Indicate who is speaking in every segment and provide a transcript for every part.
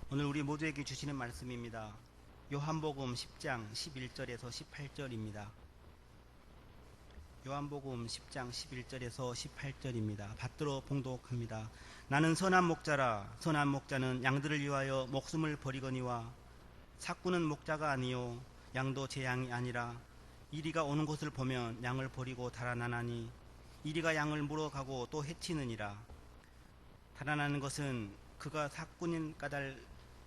Speaker 1: 오늘 우리 모두에게 주시는 말씀입니다. 요한복음 10장 11절에서 18절입니다. 요한복음 10장 11절에서 18절입니다. 받들어 봉독합니다. 나는 선한 목자라. 선한 목자는 양들을 위하여 목숨을 버리거니와 삭구는 목자가 아니요 양도 제 양이 아니라 이리가 오는 것을 보면 양을 버리고 달아나나니 이리가 양을 물어가고 또 해치느니라. 달아나는 것은 그가 삭군인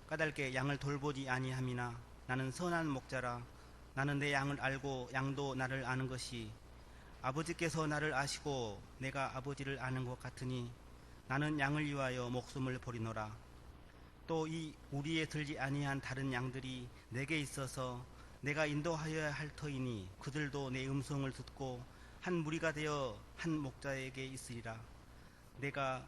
Speaker 1: 까닭에 양을 돌보지 아니함이나 나는 선한 목자라. 나는 내 양을 알고 양도 나를 아는 것이 아버지께서 나를 아시고 내가 아버지를 아는 것 같으니 나는 양을 위하여 목숨을 버리노라. 또 이 우리에 들지 아니한 다른 양들이 내게 있어서 내가 인도하여야 할 터이니 그들도 내 음성을 듣고 한 무리가 되어 한 목자에게 있으리라. 내가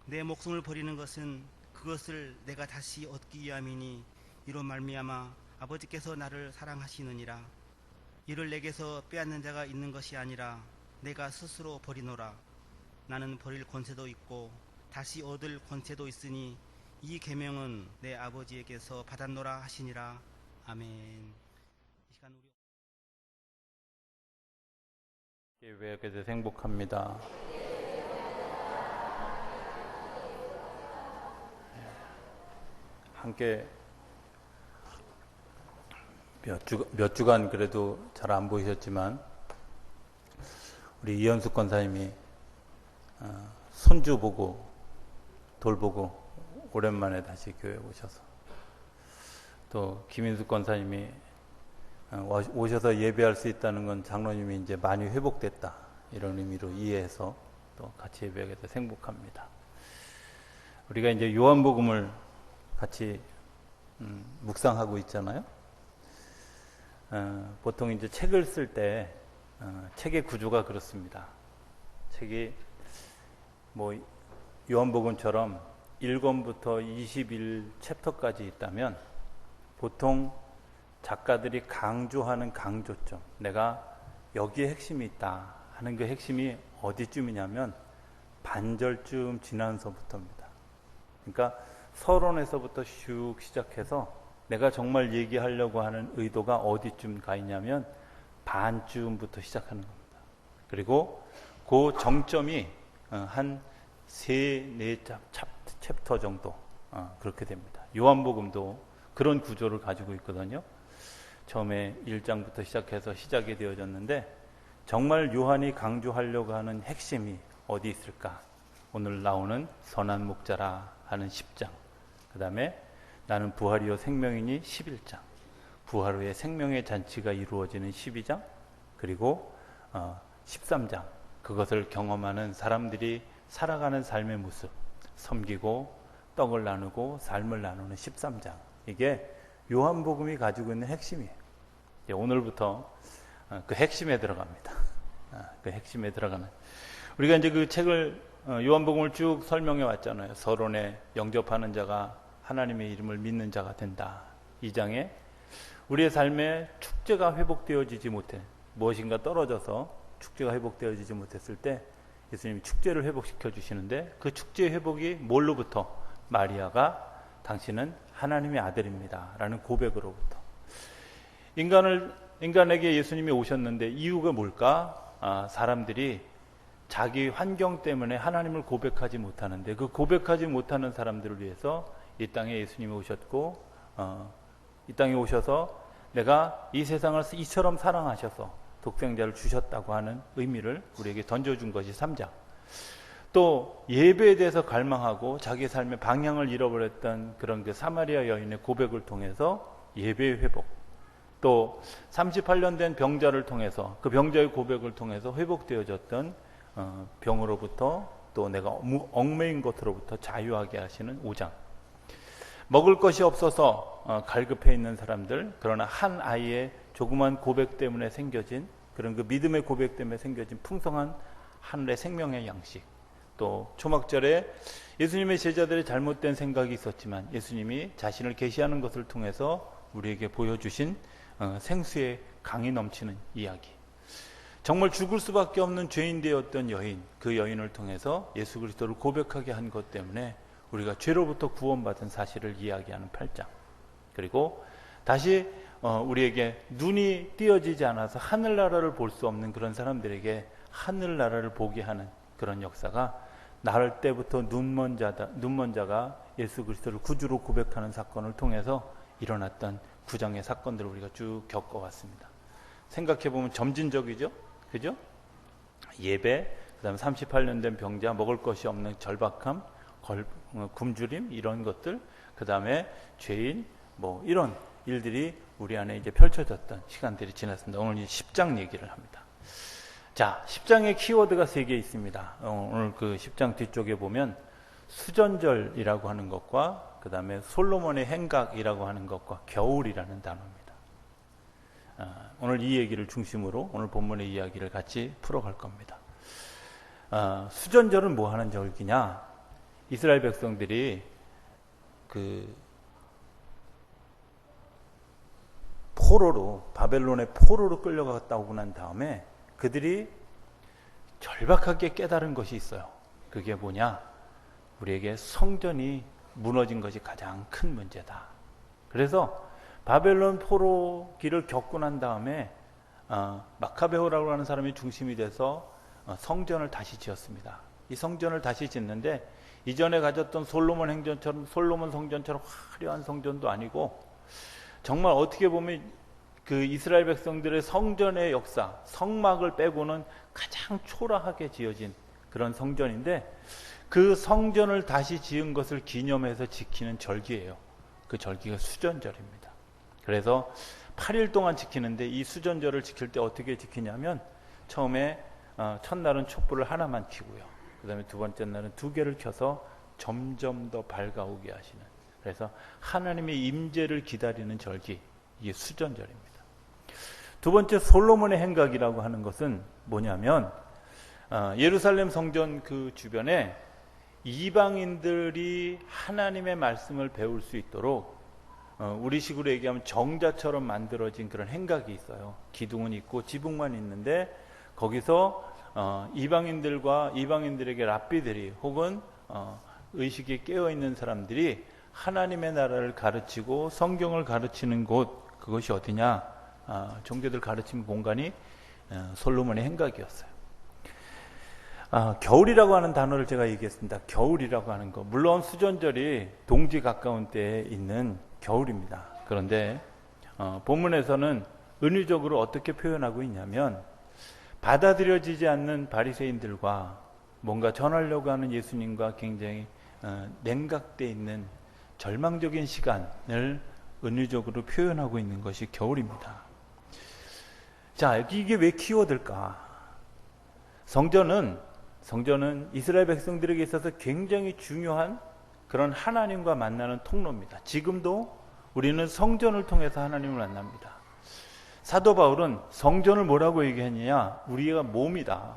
Speaker 1: 내 목숨을 버리는 것은 그것을 내가 다시 얻기 위함이니 이로 말미암아 아버지께서 나를 사랑하시느니라. 이를 내게서 빼앗는 자가 있는 것이 아니라 내가 스스로 버리노라. 나는 버릴 권세도 있고 다시 얻을 권세도 있으니 이 계명은 내 아버지에게서 받았노라 하시니라. 아멘. 이 시간 우리
Speaker 2: 예배하게 돼서 행복합니다. 함께 몇 주간 그래도 잘 안 보이셨지만 우리 이현숙 권사님이 손주 보고 돌보고 오랜만에 다시 교회에 오셔서 또 김인숙 권사님이 오셔서 예배할 수 있다는 건 장로님이 이제 많이 회복됐다 이런 의미로 이해해서 또 같이 예배하게 돼서 행복합니다. 우리가 이제 요한복음을 같이 묵상하고 있잖아요. 보통 이제 책을 쓸 때 책의 구조가 그렇습니다. 책이 뭐 요한복음처럼 1권부터 21챕터까지 있다면 보통 작가들이 강조하는 강조점, 내가 여기에 핵심이 있다 하는 그 핵심이 어디쯤이냐면 반절쯤 지나서부터입니다. 그러니까 서론에서부터 슉 시작해서 내가 정말 얘기하려고 하는 의도가 어디쯤 가 있냐면 반쯤부터 시작하는 겁니다. 그리고 그 정점이 한 3-4 챕터 정도 그렇게 됩니다. 요한복음도 그런 구조를 가지고 있거든요. 처음에 1장부터 시작해서 시작이 되어졌는데 정말 요한이 강조하려고 하는 핵심이 어디 있을까? 오늘 나오는 선한 목자라 하는 10장, 그 다음에 나는 부활이요 생명이니 11장, 부활 후에 생명의 잔치가 이루어지는 12장, 그리고 13장, 그것을 경험하는 사람들이 살아가는 삶의 모습, 섬기고 떡을 나누고 삶을 나누는 13장, 이게 요한복음이 가지고 있는 핵심이에요. 오늘부터 그 핵심에 들어갑니다. 그 핵심에 들어가는, 우리가 이제 그 책을 요한복음을 쭉 설명해 왔잖아요. 서론에 영접하는 자가 하나님의 이름을 믿는 자가 된다. 2장에 우리의 삶에 축제가 회복되어지지 못해 무엇인가 떨어져서 축제가 회복되어지지 못했을 때 예수님이 축제를 회복시켜 주시는데 그 축제 회복이 뭘로부터? 마리아가 당신은 하나님의 아들입니다 라는 고백으로부터. 인간에게 예수님이 오셨는데 이유가 뭘까? 사람들이 자기 환경 때문에 하나님을 고백하지 못하는데 그 고백하지 못하는 사람들을 위해서 이 땅에 예수님이 오셨고 이 땅에 오셔서 내가 이 세상을 이처럼 사랑하셔서 독생자를 주셨다고 하는 의미를 우리에게 던져준 것이 3장. 또 예배에 대해서 갈망하고 자기 삶의 방향을 잃어버렸던 그런 그 사마리아 여인의 고백을 통해서 예배의 회복, 또 38년 된 병자를 통해서 그 병자의 고백을 통해서 회복되어졌던 병으로부터 또 내가 얽매인 것으로부터 자유하게 하시는 5장. 먹을 것이 없어서 갈급해 있는 사람들, 그러나 한 아이의 조그만 고백 때문에 생겨진 그런 그 믿음의 고백 때문에 생겨진 풍성한 하늘의 생명의 양식. 또 초막절에 예수님의 제자들의 잘못된 생각이 있었지만 예수님이 자신을 계시하는 것을 통해서 우리에게 보여주신 생수의 강이 넘치는 이야기. 정말 죽을 수밖에 없는 죄인 되었던 여인, 그 여인을 통해서 예수 그리스도를 고백하게 한 것 때문에 우리가 죄로부터 구원받은 사실을 이야기하는 8장. 그리고 다시 우리에게 눈이 띄어지지 않아서 하늘나라를 볼 수 없는 그런 사람들에게 하늘나라를 보게 하는 그런 역사가 나을 때부터 눈먼 자가 예수 그리스도를 구주로 고백하는 사건을 통해서 일어났던 구장의 사건들을 우리가 쭉 겪어왔습니다. 생각해보면 점진적이죠? 그죠? 예배, 그 다음에 38년 된 병자, 먹을 것이 없는 절박함, 굶주림, 이런 것들, 그 다음에 죄인, 이런 일들이 우리 안에 이제 펼쳐졌던 시간들이 지났습니다. 오늘 10장 얘기를 합니다. 자, 10장의 키워드가 3개 있습니다. 오늘 그 10장 뒤쪽에 보면 수전절이라고 하는 것과 그 다음에 솔로몬의 행각이라고 하는 것과 겨울이라는 단어입니다. 오늘 이 얘기를 중심으로 오늘 본문의 이야기를 같이 풀어갈 겁니다. 수전절은 뭐 하는 절기냐? 이스라엘 백성들이 바벨론의 포로로 끌려갔다 오고 난 다음에 그들이 절박하게 깨달은 것이 있어요. 그게 뭐냐? 우리에게 성전이 무너진 것이 가장 큰 문제다. 그래서 바벨론 포로기를 겪고 난 다음에 마카베오라고 하는 사람이 중심이 돼서 성전을 다시 지었습니다. 이 성전을 다시 짓는데 이전에 가졌던 솔로몬 성전처럼 화려한 성전도 아니고 정말 어떻게 보면 그 이스라엘 백성들의 성전의 역사, 성막을 빼고는 가장 초라하게 지어진 그런 성전인데 그 성전을 다시 지은 것을 기념해서 지키는 절기예요. 그 절기가 수전절입니다. 그래서 8일 동안 지키는데 이 수전절을 지킬 때 어떻게 지키냐면 처음에 첫날은 촛불을 하나만 켜고요. 그 다음에 두 번째 날은 2개를 켜서 점점 더 밝아오게 하시는, 그래서 하나님의 임재를 기다리는 절기, 이게 수전절입니다. 두 번째 솔로몬의 행각이라고 하는 것은 뭐냐면 예루살렘 성전 그 주변에 이방인들이 하나님의 말씀을 배울 수 있도록 우리식으로 얘기하면 정자처럼 만들어진 그런 행각이 있어요. 기둥은 있고 지붕만 있는데 거기서 이방인들에게 랍비들이 혹은 의식이 깨어있는 사람들이 하나님의 나라를 가르치고 성경을 가르치는 곳, 그것이 어디냐? 종교들 가르치는 공간이 솔로몬의 행각이었어요. 겨울이라고 하는 단어를 제가 얘기했습니다. 겨울이라고 하는 거, 물론 수전절이 동지 가까운 때에 있는 겨울입니다. 그런데 본문에서는 은유적으로 어떻게 표현하고 있냐면 받아들여지지 않는 바리새인들과 뭔가 전하려고 하는 예수님과 굉장히 냉각되어 있는 절망적인 시간을 은유적으로 표현하고 있는 것이 겨울입니다. 자, 이게 왜 키워드일까? 성전은 이스라엘 백성들에게 있어서 굉장히 중요한 그런 하나님과 만나는 통로입니다. 지금도 우리는 성전을 통해서 하나님을 만납니다. 사도 바울은 성전을 뭐라고 얘기했느냐? 우리가 몸이다.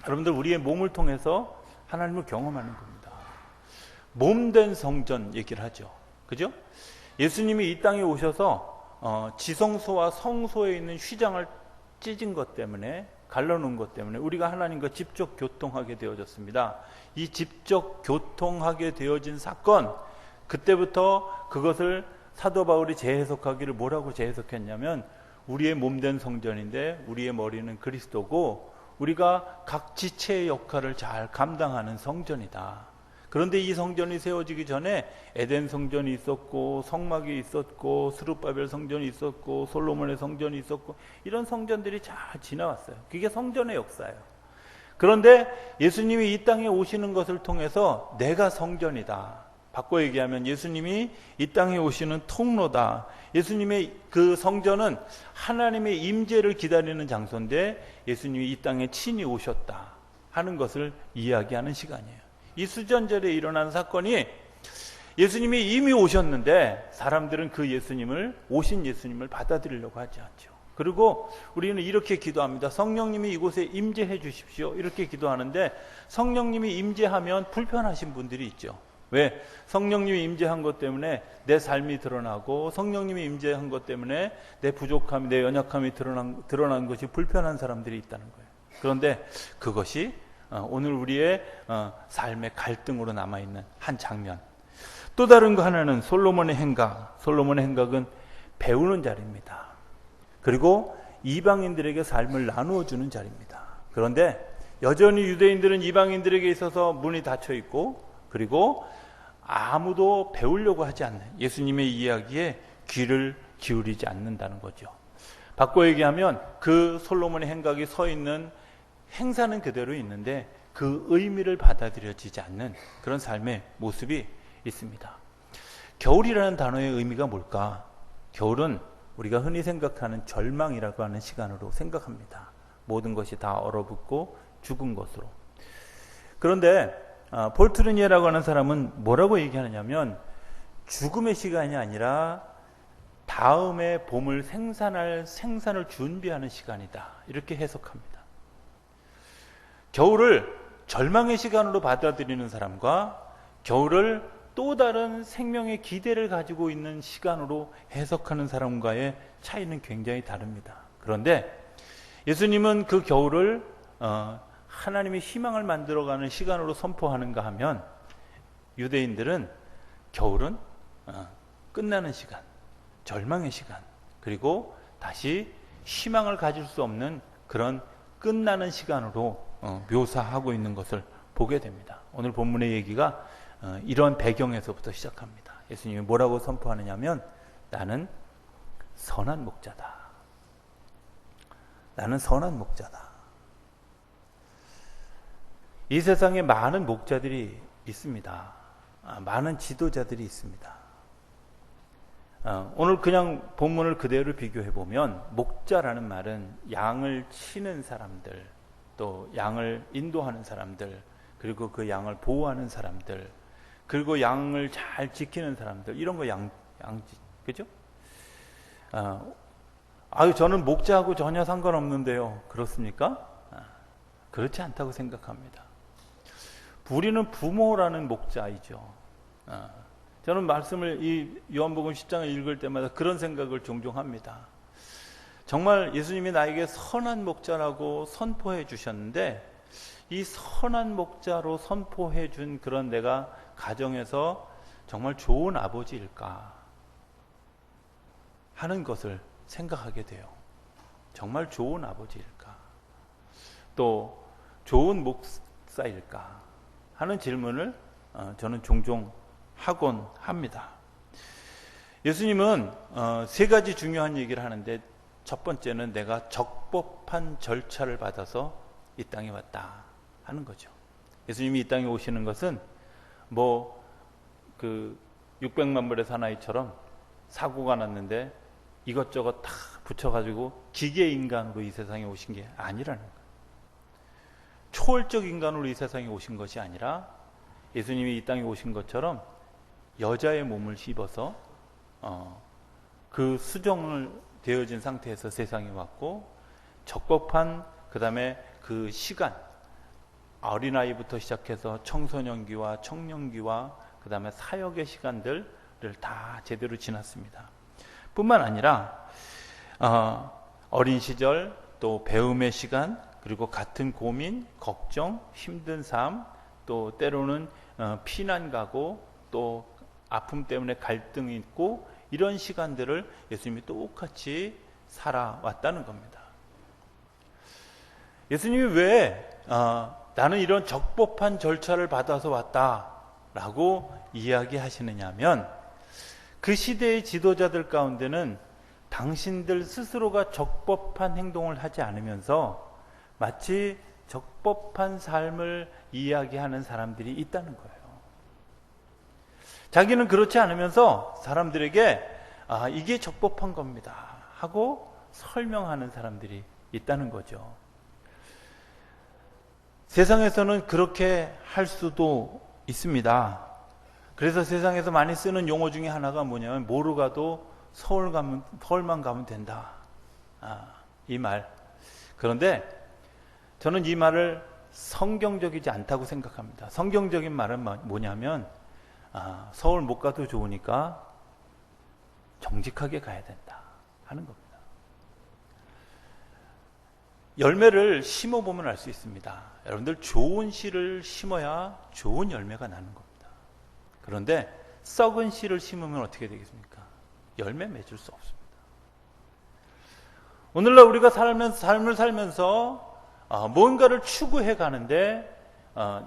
Speaker 2: 여러분들, 우리의 몸을 통해서 하나님을 경험하는 겁니다. 몸된 성전 얘기를 하죠. 그죠? 예수님이 이 땅에 오셔서 지성소와 성소에 있는 휘장을 찢은 것 때문에, 갈라놓은 것 때문에 우리가 하나님과 직접 교통하게 되어졌습니다. 이 직접 교통하게 되어진 사건, 그때부터 그것을 사도 바울이 재해석하기를 뭐라고 재해석했냐면 우리의 몸된 성전인데 우리의 머리는 그리스도고 우리가 각 지체의 역할을 잘 감당하는 성전이다. 그런데 이 성전이 세워지기 전에 에덴 성전이 있었고 성막이 있었고 스룹바벨 성전이 있었고 솔로몬의 성전이 있었고 이런 성전들이 잘 지나왔어요. 그게 성전의 역사예요. 그런데 예수님이 이 땅에 오시는 것을 통해서 내가 성전이다. 바꿔 얘기하면 예수님이 이 땅에 오시는 통로다. 예수님의 그 성전은 하나님의 임재를 기다리는 장소인데 예수님이 이 땅에 친히 오셨다 하는 것을 이야기하는 시간이에요. 이 수전절에 일어난 사건이 예수님이 이미 오셨는데 사람들은 그 오신 예수님을 받아들이려고 하지 않죠. 그리고 우리는 이렇게 기도합니다. 성령님이 이곳에 임재해 주십시오. 이렇게 기도하는데 성령님이 임재하면 불편하신 분들이 있죠. 왜? 성령님이 임재한 것 때문에 내 삶이 드러나고 성령님이 임재한 것 때문에 내 부족함이, 내 연약함이 드러난 것이 불편한 사람들이 있다는 거예요. 그런데 그것이 오늘 우리의 삶의 갈등으로 남아있는 한 장면. 또 다른 거 하나는 솔로몬의 행각. 솔로몬의 행각은 배우는 자리입니다. 그리고 이방인들에게 삶을 나누어 주는 자리입니다. 그런데 여전히 유대인들은 이방인들에게 있어서 문이 닫혀 있고, 그리고 아무도 배우려고 하지 않는, 예수님의 이야기에 귀를 기울이지 않는다는 거죠. 바꿔 얘기하면 그 솔로몬의 행각이 서 있는 행사는 그대로 있는데 그 의미를 받아들여지지 않는 그런 삶의 모습이 있습니다. 겨울이라는 단어의 의미가 뭘까? 겨울은 우리가 흔히 생각하는 절망이라고 하는 시간으로 생각합니다. 모든 것이 다 얼어붙고 죽은 것으로. 그런데 폴 트루니에라고 하는 사람은 뭐라고 얘기하느냐면, 죽음의 시간이 아니라 다음에 봄을 생산을 준비하는 시간이다, 이렇게 해석합니다. 겨울을 절망의 시간으로 받아들이는 사람과 겨울을 또 다른 생명의 기대를 가지고 있는 시간으로 해석하는 사람과의 차이는 굉장히 다릅니다. 그런데 예수님은 그 겨울을 하나님의 희망을 만들어가는 시간으로 선포하는가 하면, 유대인들은 겨울은 끝나는 시간, 절망의 시간, 그리고 다시 희망을 가질 수 없는 그런 끝나는 시간으로 묘사하고 있는 것을 보게 됩니다. 오늘 본문의 얘기가 이런 배경에서부터 시작합니다. 예수님이 뭐라고 선포하느냐면, 나는 선한 목자다. 나는 선한 목자다. 이 세상에 많은 목자들이 있습니다. 많은 지도자들이 있습니다. 오늘 그냥 본문을 그대로 비교해 보면, 목자라는 말은 양을 치는 사람들, 또 양을 인도하는 사람들, 그리고 그 양을 보호하는 사람들, 그리고 양을 잘 지키는 사람들, 이런 거 양지, 그죠? 저는 목자하고 전혀 상관없는데요. 그렇습니까? 그렇지 않다고 생각합니다. 우리는 부모라는 목자이죠. 저는 말씀을 이 요한복음 10장을 읽을 때마다 그런 생각을 종종 합니다. 정말 예수님이 나에게 선한 목자라고 선포해 주셨는데, 이 선한 목자로 선포해 준 그런 내가 가정에서 정말 좋은 아버지일까 하는 것을 생각하게 돼요. 정말 좋은 아버지일까? 또 좋은 목사일까? 하는 질문을 저는 종종 하곤 합니다. 예수님은 세 가지 중요한 얘기를 하는데, 첫 번째는 내가 적법한 절차를 받아서 이 땅에 왔다 하는 거죠. 예수님이 이 땅에 오시는 것은 그 600만 불의 사나이처럼 사고가 났는데 이것저것 다 붙여가지고 기계 인간으로 이 세상에 오신 게 아니라는 거예요. 초월적 인간으로 이 세상에 오신 것이 아니라, 예수님이 이 땅에 오신 것처럼 여자의 몸을 씹어서 그 수정을 되어진 상태에서 세상에 왔고, 적법한, 그 다음에 그 시간, 어린아이부터 시작해서 청소년기와 청년기와 그 다음에 사역의 시간들을 다 제대로 지났습니다. 뿐만 아니라 어린 시절, 또 배움의 시간, 그리고 같은 고민, 걱정, 힘든 삶, 또 때로는 피난 가고, 또 아픔 때문에 갈등이 있고, 이런 시간들을 예수님이 똑같이 살아왔다는 겁니다. 예수님이 왜 나는 이런 적법한 절차를 받아서 왔다라고 이야기하시느냐 하면, 그 시대의 지도자들 가운데는 당신들 스스로가 적법한 행동을 하지 않으면서 마치 적법한 삶을 이야기하는 사람들이 있다는 거예요. 자기는 그렇지 않으면서 사람들에게 이게 적법한 겁니다 하고 설명하는 사람들이 있다는 거죠. 세상에서는 그렇게 할 수도 있습니다. 그래서 세상에서 많이 쓰는 용어 중에 하나가 뭐냐면, 뭐로 가도 서울만 가면 된다, 이 말. 그런데 저는 이 말을 성경적이지 않다고 생각합니다. 성경적인 말은 뭐냐면, 서울 못 가도 좋으니까 정직하게 가야 된다 하는 겁니다. 열매를 심어보면 알 수 있습니다. 여러분들 좋은 씨를 심어야 좋은 열매가 나는 겁니다. 그런데 썩은 씨를 심으면 어떻게 되겠습니까? 열매 맺을 수 없습니다. 오늘날 우리가 삶을 살면서 뭔가를 추구해 가는데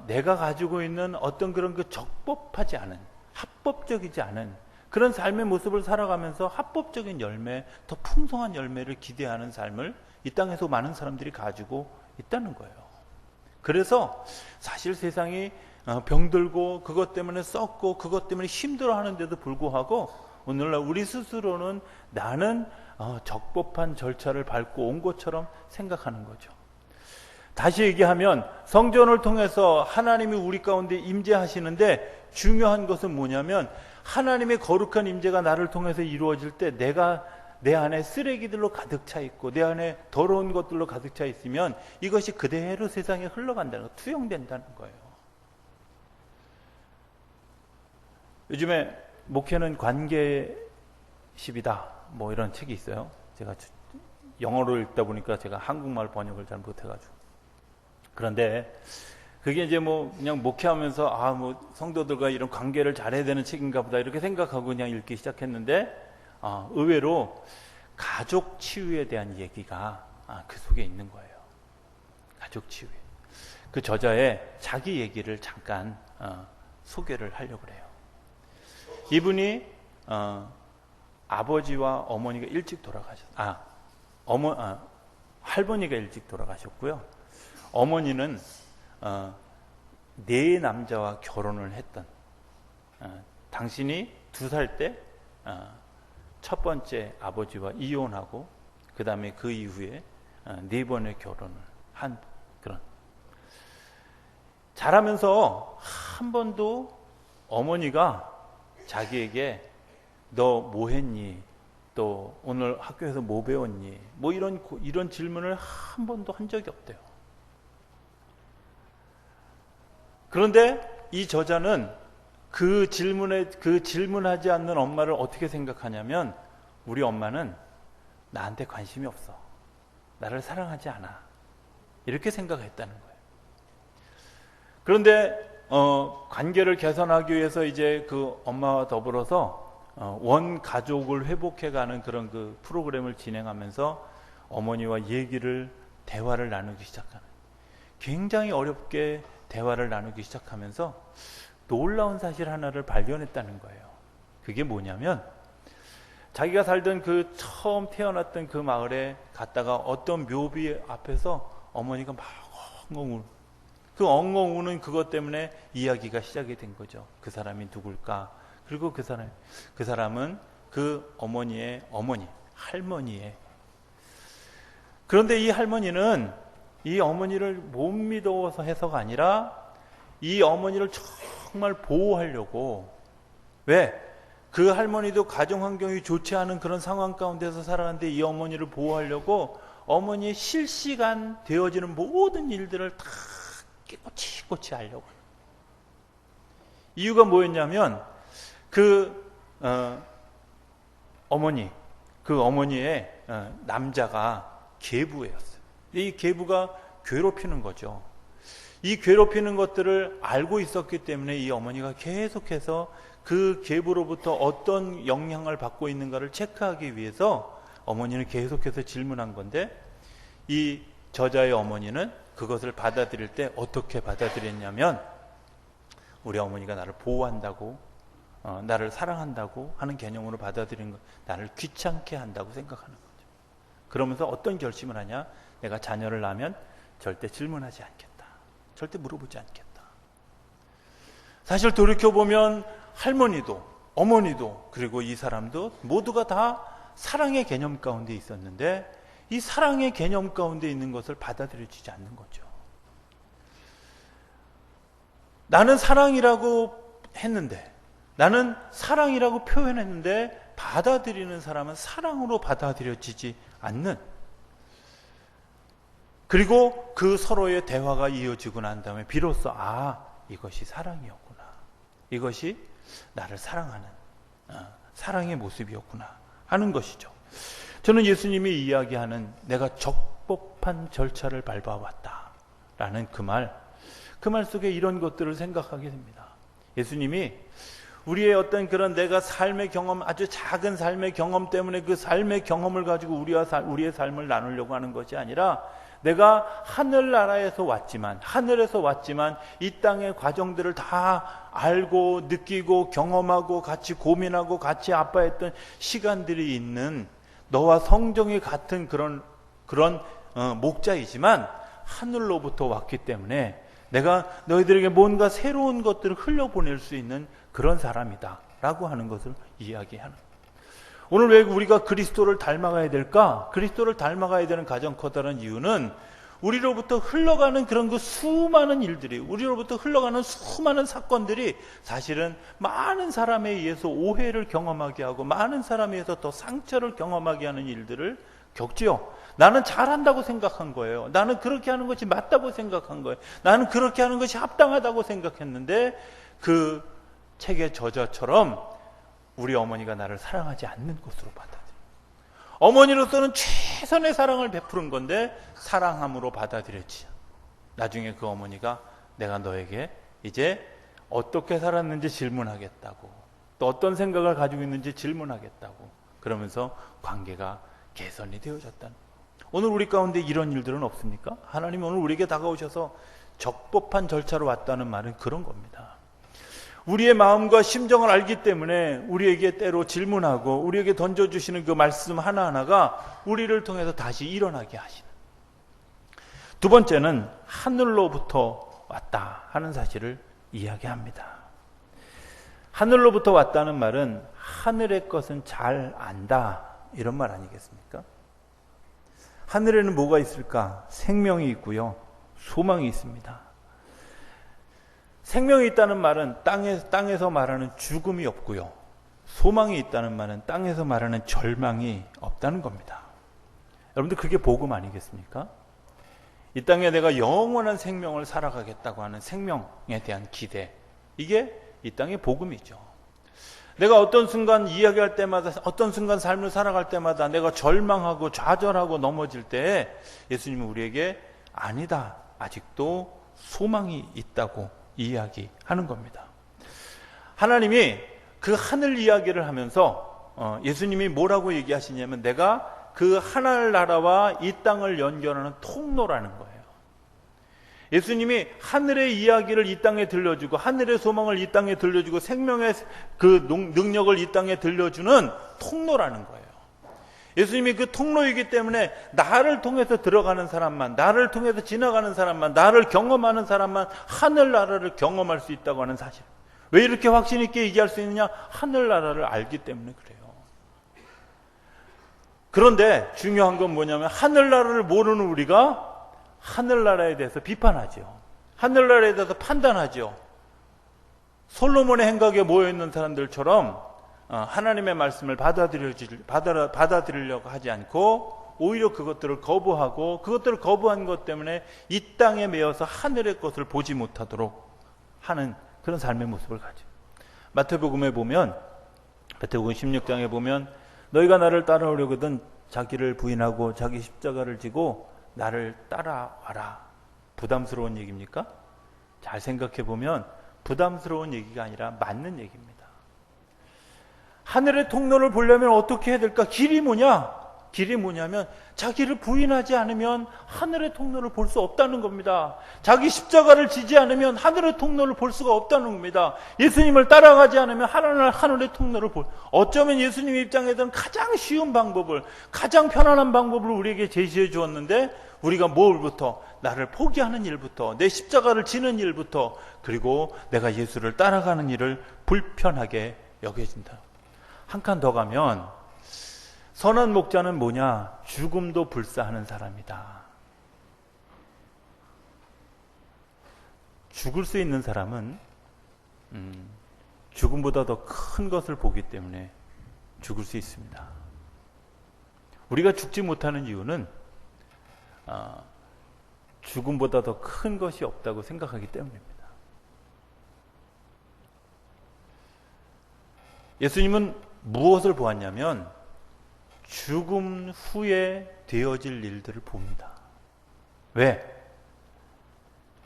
Speaker 2: 내가 가지고 있는 어떤 그런 그 적법하지 않은, 합법적이지 않은 그런 삶의 모습을 살아가면서 합법적인 열매, 더 풍성한 열매를 기대하는 삶을 이 땅에서 많은 사람들이 가지고 있다는 거예요. 그래서 사실 세상이 병들고 그것 때문에 썩고 그것 때문에 힘들어하는데도 불구하고 오늘날 우리 스스로는 나는 적법한 절차를 밟고 온 것처럼 생각하는 거죠. 다시 얘기하면 성전을 통해서 하나님이 우리 가운데 임재하시는데 중요한 것은 뭐냐면 하나님의 거룩한 임재가 나를 통해서 이루어질 때 내가 내 안에 쓰레기들로 가득 차 있고 내 안에 더러운 것들로 가득 차 있으면 이것이 그대로 세상에 흘러간다는 거, 투영된다는 거예요. 요즘에 목회는 관계십이다 뭐 이런 책이 있어요. 제가 영어로 읽다 보니까 제가 한국말 번역을 잘 못해가지고. 그런데 그게 이제 뭐 그냥 목회하면서 뭐 성도들과 이런 관계를 잘해야 되는 책인가 보다 이렇게 생각하고 그냥 읽기 시작했는데 의외로 가족 치유에 대한 얘기가 그 속에 있는 거예요. 가족 치유. 그 저자의 자기 얘기를 잠깐 소개를 하려고 그래요. 이분이 아버지와 어머니가 일찍 할머니가 일찍 돌아가셨고요. 어머니는 네 남자와 결혼을 했던, 당신이 2살 때 첫 번째 아버지와 이혼하고 그 다음에 그 이후에 4번의 결혼을 한 그런. 자라면서 한 번도 어머니가 자기에게 너 뭐 했니? 또 오늘 학교에서 뭐 배웠니? 뭐 이런 질문을 한 번도 한 적이 없대요. 그런데 이 저자는 그 질문하지 않는 엄마를 어떻게 생각하냐면 우리 엄마는 나한테 관심이 없어. 나를 사랑하지 않아. 이렇게 생각했다는 거예요. 그런데 관계를 개선하기 위해서 이제 그 엄마와 더불어서 원 가족을 회복해가는 그런 그 프로그램을 진행하면서 어머니와 대화를 나누기 시작하는, 굉장히 어렵게 대화를 나누기 시작하면서 놀라운 사실 하나를 발견했다는 거예요. 그게 뭐냐면 자기가 살던 그 처음 태어났던 그 마을에 갔다가 어떤 묘비 앞에서 어머니가 막 엉엉 울. 그 엉엉 우는 그것 때문에 이야기가 시작이 된 거죠. 그 사람이 누굴까? 그리고 그 사람은 그 어머니의 어머니, 할머니의. 그런데 이 할머니는 이 어머니를 못 믿어서 해서가 아니라 이 어머니를 정말 보호하려고, 왜? 그 할머니도 가정 환경이 좋지 않은 그런 상황 가운데서 살아가는데 이 어머니를 보호하려고 어머니의 실시간 되어지는 모든 일들을 다 꼬치꼬치 하려고. 이유가 뭐였냐면 그 어머니의 남자가 계부였어요. 이 계부가 괴롭히는 거죠. 이 괴롭히는 것들을 알고 있었기 때문에 이 어머니가 계속해서 그 계부로부터 어떤 영향을 받고 있는가를 체크하기 위해서 어머니는 계속해서 질문한 건데, 이 저자의 어머니는 그것을 받아들일 때 어떻게 받아들였냐면 우리 어머니가 나를 보호한다고, 나를 사랑한다고 하는 개념으로 받아들이는 것, 나를 귀찮게 한다고 생각하는 거죠. 그러면서 어떤 결심을 하냐? 내가 자녀를 낳으면 절대 질문하지 않겠다. 절대 물어보지 않겠다. 사실 돌이켜보면 할머니도 어머니도 그리고 이 사람도 모두가 다 사랑의 개념 가운데 있었는데 이 사랑의 개념 가운데 있는 것을 받아들여지지 않는 거죠. 나는 사랑이라고 했는데, 나는 사랑이라고 표현했는데 받아들이는 사람은 사랑으로 받아들여지지 않는, 그리고 그 서로의 대화가 이어지고 난 다음에 비로소 이것이 사랑이었구나. 이것이 나를 사랑하는 사랑의 모습이었구나 하는 것이죠. 저는 예수님이 이야기하는 내가 적법한 절차를 밟아왔다라는 그 말 속에 이런 것들을 생각하게 됩니다. 예수님이 우리의 어떤 그런 내가 삶의 경험, 아주 작은 삶의 경험 때문에 그 삶의 경험을 가지고 우리의 삶을 나누려고 하는 것이 아니라, 내가 하늘에서 왔지만 이 땅의 과정들을 다 알고 느끼고 경험하고 같이 고민하고 같이 아파했던 시간들이 있는 너와 성정이 같은 그런 목자이지만 하늘로부터 왔기 때문에 내가 너희들에게 뭔가 새로운 것들을 흘려보낼 수 있는 그런 사람이다 라고 하는 것을 이야기하는 거예요. 오늘 왜 우리가 그리스도를 닮아가야 될까? 그리스도를 닮아가야 되는 가장 커다란 이유는 우리로부터 흘러가는 그런 그 수많은 일들이, 우리로부터 흘러가는 수많은 사건들이 사실은 많은 사람에 의해서 오해를 경험하게 하고 많은 사람에 의해서 더 상처를 경험하게 하는 일들을 겪지요. 나는 잘한다고 생각한 거예요. 나는 그렇게 하는 것이 맞다고 생각한 거예요. 나는 그렇게 하는 것이 합당하다고 생각했는데, 그 책의 저자처럼 우리 어머니가 나를 사랑하지 않는 것으로 받아들여요. 어머니로서는 최선의 사랑을 베푸는 건데 사랑함으로 받아들였지. 나중에 그 어머니가 내가 너에게 이제 어떻게 살았는지 질문하겠다고, 또 어떤 생각을 가지고 있는지 질문하겠다고, 그러면서 관계가 개선이 되어졌다는. 오늘 우리 가운데 이런 일들은 없습니까? 하나님이 오늘 우리에게 다가오셔서 적법한 절차로 왔다는 말은 그런 겁니다. 우리의 마음과 심정을 알기 때문에 우리에게 때로 질문하고 우리에게 던져주시는 그 말씀 하나하나가 우리를 통해서 다시 일어나게 하시는. 두 번째는 하늘로부터 왔다 하는 사실을 이야기합니다. 하늘로부터 왔다는 말은 하늘의 것은 잘 안다, 이런 말 아니겠습니까? 하늘에는 뭐가 있을까? 생명이 있고요, 소망이 있습니다. 생명이 있다는 말은 땅에서 말하는 죽음이 없고요, 소망이 있다는 말은 땅에서 말하는 절망이 없다는 겁니다. 여러분들, 그게 복음 아니겠습니까? 이 땅에 내가 영원한 생명을 살아가겠다고 하는 생명에 대한 기대, 이게 이 땅의 복음이죠. 내가 어떤 순간 이야기할 때마다, 어떤 순간 삶을 살아갈 때마다 내가 절망하고 좌절하고 넘어질 때 예수님은 우리에게 아니다, 아직도 소망이 있다고 이야기하는 겁니다. 하나님이 그 하늘 이야기를 하면서 예수님이 뭐라고 얘기하시냐면, 내가 그 하늘나라와 이 땅을 연결하는 통로라는 거예요. 예수님이 하늘의 이야기를 이 땅에 들려주고, 하늘의 소망을 이 땅에 들려주고, 생명의 그 능력을 이 땅에 들려주는 통로라는 거예요. 예수님이 그 통로이기 때문에 나를 통해서 들어가는 사람만, 나를 통해서 지나가는 사람만, 나를 경험하는 사람만 하늘나라를 경험할 수 있다고 하는 사실. 왜 이렇게 확신 있게 얘기할 수 있느냐? 하늘나라를 알기 때문에 그래요. 그런데 중요한 건 뭐냐면, 하늘나라를 모르는 우리가 하늘나라에 대해서 비판하죠. 하늘나라에 대해서 판단하죠. 솔로몬의 행각에 모여있는 사람들처럼 하나님의 말씀을 받아들이려고 하지 않고 오히려 그것들을 거부하고, 그것들을 거부한 것 때문에 이 땅에 매여서 하늘의 것을 보지 못하도록 하는 그런 삶의 모습을 가져. 마태복음에 보면, 마태복음 16장에 보면, 너희가 나를 따라오려거든 자기를 부인하고 자기 십자가를 지고 나를 따라와라. 부담스러운 얘기입니까? 잘 생각해 보면 부담스러운 얘기가 아니라 맞는 얘기입니다. 하늘의 통로를 보려면 어떻게 해야 될까? 길이 뭐냐? 길이 뭐냐면, 자기를 부인하지 않으면 하늘의 통로를 볼 수 없다는 겁니다. 자기 십자가를 지지 않으면 하늘의 통로를 볼 수가 없다는 겁니다. 예수님을 따라가지 않으면 하늘의 통로를 어쩌면 예수님 입장에서는 가장 쉬운 방법을, 가장 편안한 방법을 우리에게 제시해 주었는데, 우리가 뭘부터? 나를 포기하는 일부터, 내 십자가를 지는 일부터, 그리고 내가 예수를 따라가는 일을 불편하게 여겨진다. 한 칸 더 가면, 선한 목자는 뭐냐? 죽음도 불사하는 사람이다. 죽을 수 있는 사람은 죽음보다 더 큰 것을 보기 때문에 죽을 수 있습니다. 우리가 죽지 못하는 이유는 죽음보다 더 큰 것이 없다고 생각하기 때문입니다. 예수님은 무엇을 보았냐면, 죽음 후에 되어질 일들을 봅니다. 왜?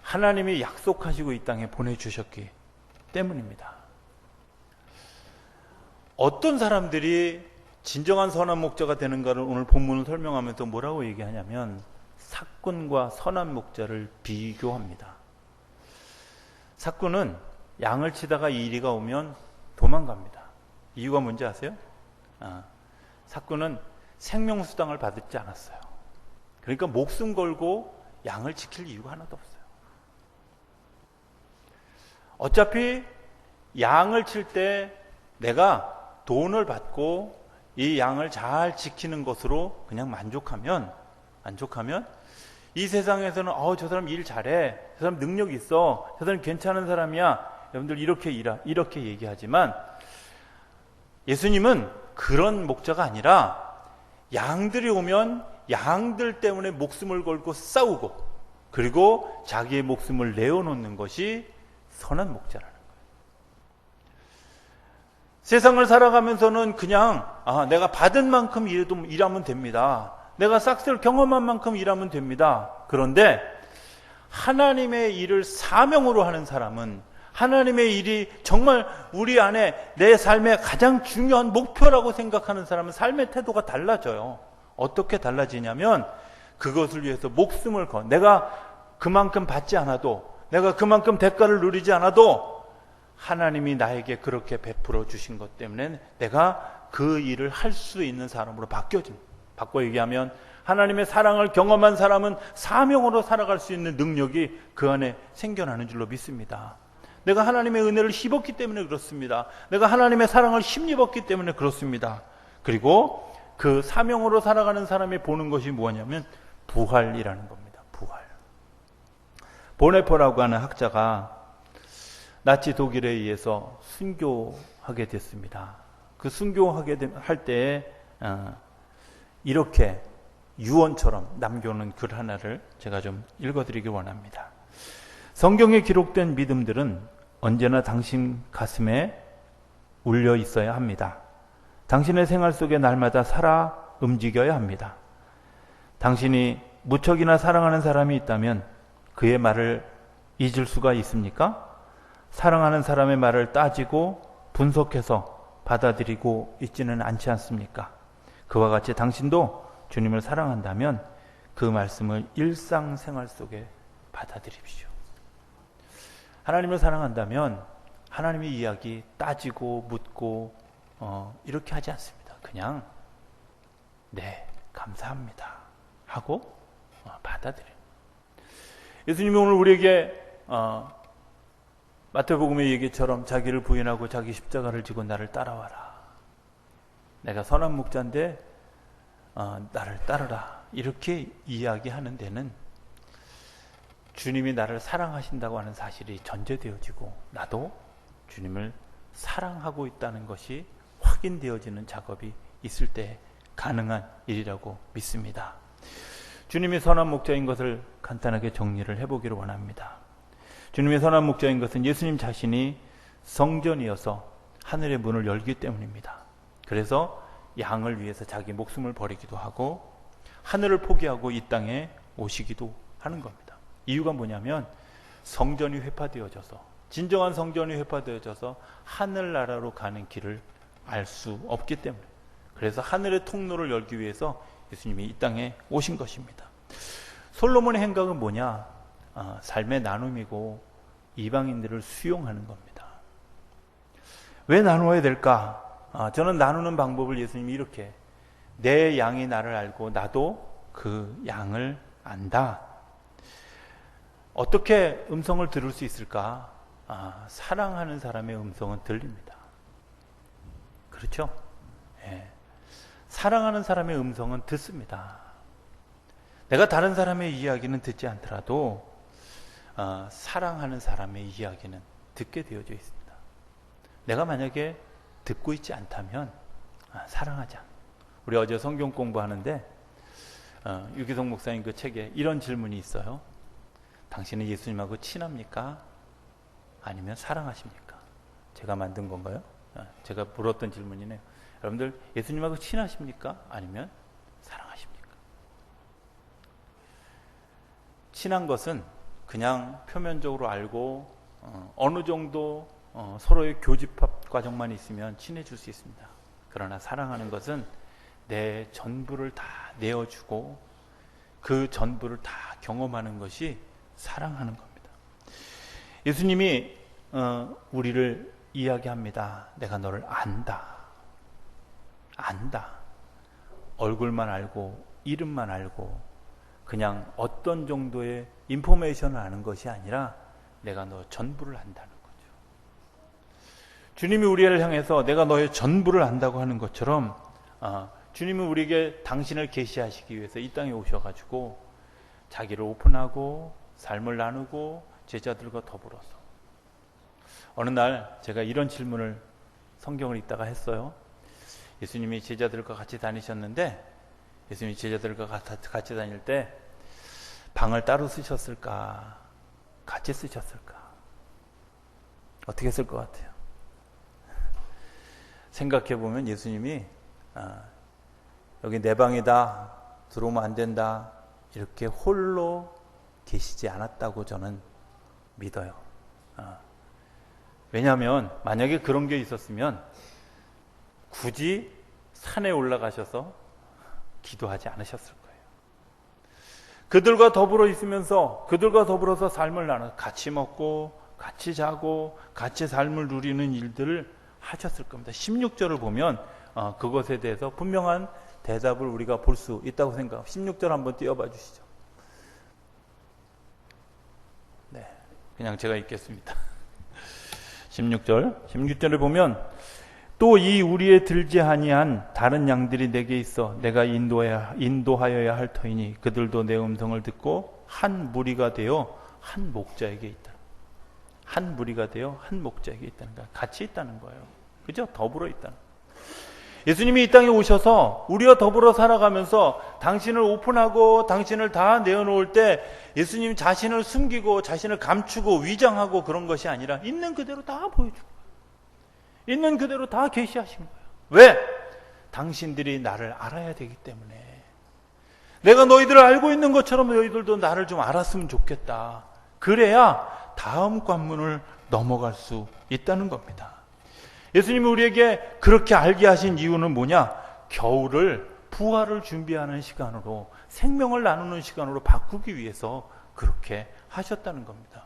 Speaker 2: 하나님이 약속하시고 이 땅에 보내주셨기 때문입니다. 어떤 사람들이 진정한 선한 목자가 되는가를 오늘 본문을 설명하면서 뭐라고 얘기하냐면 삭군과 선한 목자를 비교합니다. 삭군은 양을 치다가 이리가 오면 도망갑니다. 이유가 뭔지 아세요? 삭군은 생명수당을 받지 않았어요. 그러니까 목숨 걸고 양을 지킬 이유가 하나도 없어요. 어차피 양을 칠 때 내가 돈을 받고 이 양을 잘 지키는 것으로 그냥 만족하면 이 세상에서는 저 사람 일 잘해, 저 사람 능력 있어, 저 사람 괜찮은 사람이야, 여러분들 이렇게 얘기하지만 예수님은 그런 목자가 아니라 양들이 오면 양들 때문에 목숨을 걸고 싸우고 그리고 자기의 목숨을 내어놓는 것이 선한 목자라는 거예요. 세상을 살아가면서는 그냥 내가 받은 만큼 일하면 됩니다. 내가 싹쓸 경험한 만큼 일하면 됩니다. 그런데 하나님의 일을 사명으로 하는 사람은 하나님의 일이 정말 우리 안에 내 삶의 가장 중요한 목표라고 생각하는 사람은 삶의 태도가 달라져요. 어떻게 달라지냐면 그것을 위해서 목숨을 건, 내가 그만큼 받지 않아도, 내가 그만큼 대가를 누리지 않아도 하나님이 나에게 그렇게 베풀어 주신 것 때문에 내가 그 일을 할 수 있는 사람으로 바뀌어집니다. 바꿔 얘기하면 하나님의 사랑을 경험한 사람은 사명으로 살아갈 수 있는 능력이 그 안에 생겨나는 줄로 믿습니다. 내가 하나님의 은혜를 입었기 때문에 그렇습니다. 내가 하나님의 사랑을 힘입었기 때문에 그렇습니다. 그리고 그 사명으로 살아가는 사람이 보는 것이 뭐냐면 부활이라는 겁니다. 부활. 보네퍼라고 하는 학자가 나치 독일에 의해서 순교하게 됐습니다. 그 순교하게 할 때 이렇게 유언처럼 남겨놓은 글 하나를 제가 좀 읽어드리기 원합니다. 성경에 기록된 믿음들은 언제나 당신 가슴에 울려 있어야 합니다. 당신의 생활 속에 날마다 살아 움직여야 합니다. 당신이 무척이나 사랑하는 사람이 있다면 그의 말을 잊을 수가 있습니까? 사랑하는 사람의 말을 따지고 분석해서 받아들이고 있지는 않지 않습니까? 그와 같이 당신도 주님을 사랑한다면 그 말씀을 일상생활 속에 받아들이십시오. 하나님을 사랑한다면 하나님의 이야기 따지고 묻고 이렇게 하지 않습니다. 그냥 네, 감사합니다 하고 받아들여요. 예수님이 오늘 우리에게 마태복음의 얘기처럼 자기를 부인하고 자기 십자가를 지고 나를 따라와라. 내가 선한 목자인데 나를 따르라. 이렇게 이야기하는 데는 주님이 나를 사랑하신다고 하는 사실이 전제되어지고 나도 주님을 사랑하고 있다는 것이 확인되어지는 작업이 있을 때 가능한 일이라고 믿습니다. 주님이 선한 목자인 것을 간단하게 정리를 해보기를 원합니다. 주님의 선한 목자인 것은 예수님 자신이 성전이어서 하늘의 문을 열기 때문입니다. 그래서 양을 위해서 자기 목숨을 버리기도 하고 하늘을 포기하고 이 땅에 오시기도 하는 겁니다. 이유가 뭐냐면 성전이 회파되어져서, 진정한 성전이 회파되어져서 하늘나라로 가는 길을 알 수 없기 때문에, 그래서 하늘의 통로를 열기 위해서 예수님이 이 땅에 오신 것입니다. 솔로몬의 행각은 뭐냐? 삶의 나눔이고 이방인들을 수용하는 겁니다. 왜 나누어야 될까? 저는 나누는 방법을 예수님이 이렇게, 내 양이 나를 알고 나도 그 양을 안다. 어떻게 음성을 들을 수 있을까? 사랑하는 사람의 음성은 들립니다. 그렇죠? 예. 사랑하는 사람의 음성은 듣습니다. 내가 다른 사람의 이야기는 듣지 않더라도 사랑하는 사람의 이야기는 듣게 되어져 있습니다. 내가 만약에 듣고 있지 않다면 사랑하지 않아. 우리 어제 성경 공부하는데 유기성 목사님 그 책에 이런 질문이 있어요. 당신은 예수님하고 친합니까? 아니면 사랑하십니까? 제가 만든 건가요? 제가 물었던 질문이네요. 여러분들 예수님하고 친하십니까? 아니면 사랑하십니까? 친한 것은 그냥 표면적으로 알고 어느 정도 서로의 교집합 과정만 있으면 친해질 수 있습니다. 그러나 사랑하는 것은 내 전부를 다 내어주고 그 전부를 다 경험하는 것이 사랑하는 겁니다. 예수님이 우리를 이야기합니다. 내가 너를 안다. 얼굴만 알고 이름만 알고 그냥 어떤 정도의 인포메이션을 아는 것이 아니라 내가 너 전부를 안다는 거죠. 주님이 우리를 향해서 내가 너의 전부를 안다고 하는 것처럼 주님은 우리에게 당신을 계시하시기 위해서 이 땅에 오셔가지고 자기를 오픈하고 삶을 나누고 제자들과 더불어서 어느 날 제가 이런 질문을 성경을 읽다가 했어요. 예수님이 제자들과 같이 다니셨는데 예수님이 제자들과 같이 다닐 때 방을 따로 쓰셨을까? 같이 쓰셨을까? 어떻게 쓸 것 같아요? 생각해보면 예수님이 여기 내 방이다, 들어오면 안 된다, 이렇게 홀로 계시지 않았다고 저는 믿어요. 왜냐하면 만약에 그런 게 있었으면 굳이 산에 올라가셔서 기도하지 않으셨을 거예요. 그들과 더불어 있으면서 그들과 더불어서 삶을 나눠 같이 먹고 같이 자고 같이 삶을 누리는 일들을 하셨을 겁니다. 16절을 보면 그것에 대해서 분명한 대답을 우리가 볼 수 있다고 생각합니다. 16절 한번 띄워봐 주시죠. 네, 그냥 제가 읽겠습니다. 16절을 보면 또 이 우리의 들지 아니한 다른 양들이 내게 있어 내가 인도하여야 할 터이니 그들도 내 음성을 듣고 한 무리가 되어 한 목자에게 있다. 한 무리가 되어 한 목자에게 있다는 거예요. 같이 있다는 거예요. 그죠? 더불어 있다는 거예요. 예수님이 이 땅에 오셔서 우리와 더불어 살아가면서 당신을 오픈하고 당신을 다 내어놓을 때 예수님 자신을 숨기고 자신을 감추고 위장하고 그런 것이 아니라 있는 그대로 다 보여주고 있는 그대로 다 계시하신 거예요. 왜? 당신들이 나를 알아야 되기 때문에. 내가 너희들을 알고 있는 것처럼 너희들도 나를 좀 알았으면 좋겠다. 그래야 다음 관문을 넘어갈 수 있다는 겁니다. 예수님이 우리에게 그렇게 알게 하신 이유는 뭐냐? 겨울을 부활을 준비하는 시간으로 생명을 나누는 시간으로 바꾸기 위해서 그렇게 하셨다는 겁니다.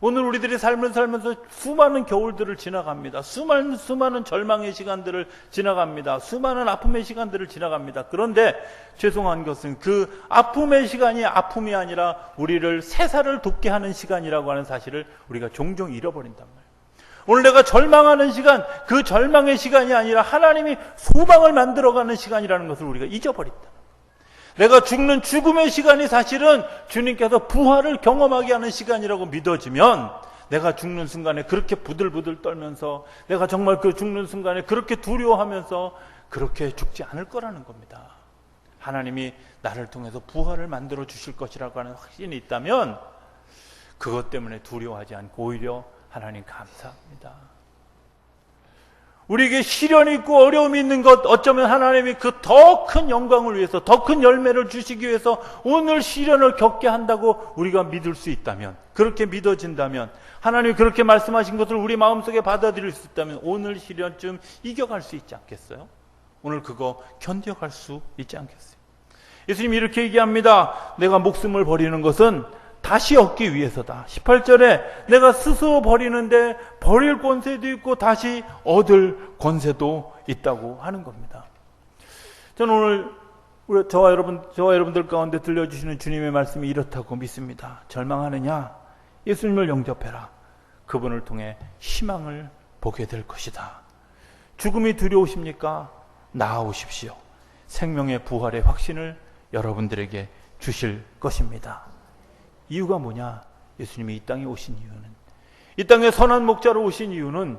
Speaker 2: 오늘 우리들이 삶을 살면서 수많은 겨울들을 지나갑니다. 수많은 절망의 시간들을 지나갑니다. 수많은 아픔의 시간들을 지나갑니다. 그런데 죄송한 것은 그 아픔의 시간이 아픔이 아니라 우리를 새살을 돋게 하는 시간이라고 하는 사실을 우리가 종종 잃어버린단 말이에요. 오늘 내가 절망하는 시간, 그 절망의 시간이 아니라 하나님이 소망을 만들어가는 시간이라는 것을 우리가 잊어버린다. 내가 죽는 죽음의 시간이 사실은 주님께서 부활을 경험하게 하는 시간이라고 믿어지면 내가 죽는 순간에 그렇게 부들부들 떨면서 내가 정말 그 죽는 순간에 그렇게 두려워하면서 그렇게 죽지 않을 거라는 겁니다. 하나님이 나를 통해서 부활을 만들어 주실 것이라고 하는 확신이 있다면 그것 때문에 두려워하지 않고 오히려 하나님 감사합니다. 우리에게 시련이 있고 어려움이 있는 것, 어쩌면 하나님이 그 더 큰 영광을 위해서, 더 큰 열매를 주시기 위해서 오늘 시련을 겪게 한다고 우리가 믿을 수 있다면, 그렇게 믿어진다면, 하나님이 그렇게 말씀하신 것을 우리 마음속에 받아들일 수 있다면 오늘 시련쯤 이겨갈 수 있지 않겠어요? 오늘 그거 견뎌갈 수 있지 않겠어요? 예수님이 이렇게 얘기합니다. 내가 목숨을 버리는 것은 다시 얻기 위해서다. 18절에 내가 스스로 버리는데 버릴 권세도 있고 다시 얻을 권세도 있다고 하는 겁니다. 저는 오늘 저와 여러분들 가운데 들려주시는 주님의 말씀이 이렇다고 믿습니다. 절망하느냐? 예수님을 영접해라. 그분을 통해 희망을 보게 될 것이다. 죽음이 두려우십니까? 나아오십시오. 생명의 부활의 확신을 여러분들에게 주실 것입니다. 이유가 뭐냐? 예수님이 이 땅에 오신 이유는, 이 땅에 선한 목자로 오신 이유는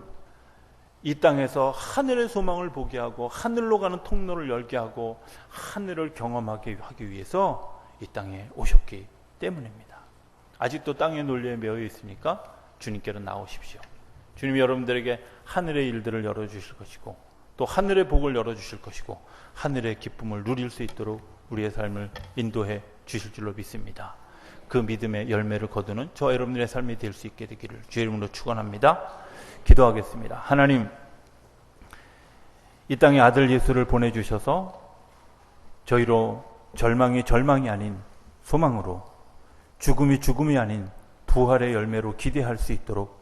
Speaker 2: 이 땅에서 하늘의 소망을 보게 하고 하늘로 가는 통로를 열게 하고 하늘을 경험하게 하기 위해서 이 땅에 오셨기 때문입니다. 아직도 땅의 논리에 매여 있으니까 주님께로 나오십시오. 주님이 여러분들에게 하늘의 일들을 열어주실 것이고 또 하늘의 복을 열어주실 것이고 하늘의 기쁨을 누릴 수 있도록 우리의 삶을 인도해 주실 줄로 믿습니다. 그 믿음의 열매를 거두는 저와 여러분들의 삶이 될 수 있게 되기를 주의 이름으로 축원합니다. 기도하겠습니다. 하나님, 이 땅에 아들 예수를 보내주셔서 저희로 절망이 아닌 소망으로, 죽음이 아닌 부활의 열매로 기대할 수 있도록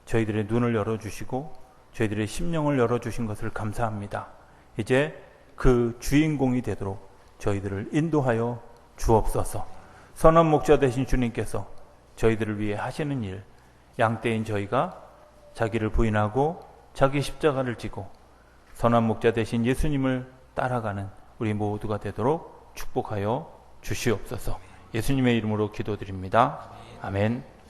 Speaker 2: 저희들의 눈을 열어주시고 저희들의 심령을 열어주신 것을 감사합니다. 이제 그 주인공이 되도록 저희들을 인도하여 주옵소서. 선한 목자 되신 주님께서 저희들을 위해 하시는 일, 양떼인 저희가 자기를 부인하고 자기 십자가를 지고 선한 목자 되신 예수님을 따라가는 우리 모두가 되도록 축복하여 주시옵소서. 예수님의 이름으로 기도드립니다. 아멘.